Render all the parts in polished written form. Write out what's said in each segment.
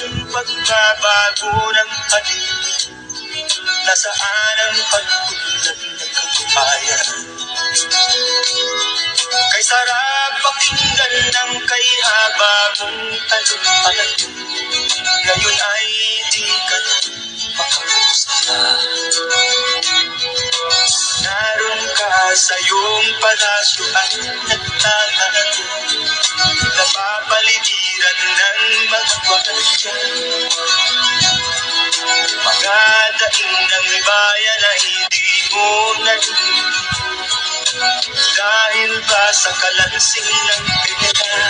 pagbabago ng paningin? Nasaan ang pagtulad ng katupayan? Kay sarap pakinggan ng kay haba mong talumpay, ngayon ay di ka na makamusta. Naroon ka sa iyong palasyo at nagtatago, napapaligiran ng mga gwardiya. Mga daing ng bayan ay di mo narinig, dahil ba sa kalansing ng pera?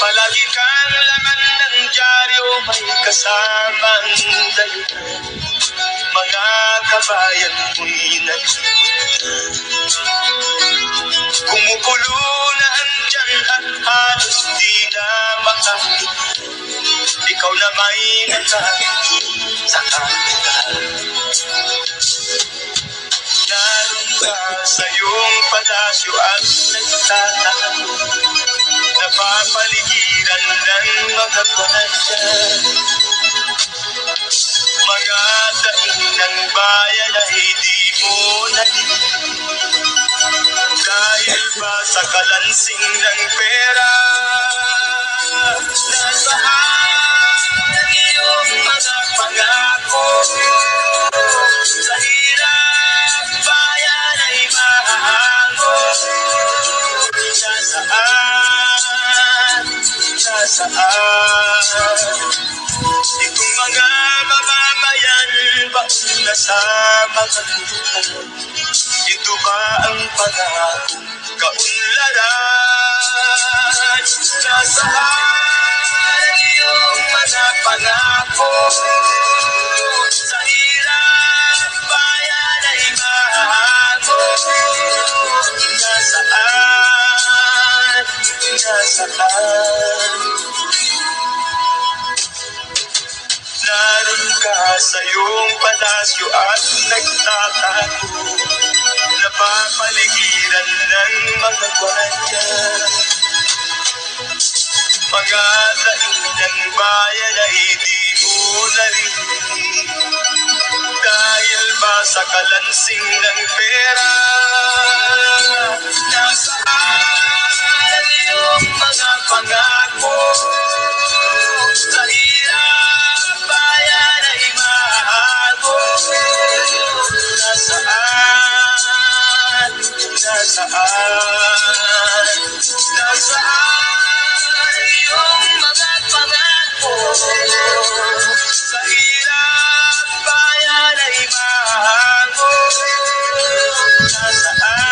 Palagi kang laman ng dyaryo, may kasamang dahilan. Mga kabayan mo'y nagsimulan, kumukulo na ang tiyan at halos di na makahinga. Ikaw na may nagkakit sa kanila. Naroon ka sa iyong palasyo at nagtatago, napapaligiran ng mga gwardiya. Mga daing ng bayan ay di mo narinig, dahil ba sa kalansing ng pera? Nasaan ang iyong mga pangako? Sa hirap bayan ay mahango. Nasaan itong mga mamamayan ba nasa mga lupa? Ito ba ang pangakong kaunlaran? Nasaan ang iyong mga pangako? Sa hirap bayan ay mahango. Nasaan? Naroon ka sa iyong palasyo at nagtatago, napapaligiran ng mga gwardiya. Mga daing ng bayan ay di mo narinig, dahil ba sa kalansing ng pera? Nasaan ang iyong mga pangako? Sa hirap bayan ay mahago. Nasaan? Nasaan ang iyong mga pangako? Sa hirap bayan ay mahago. Nasaan?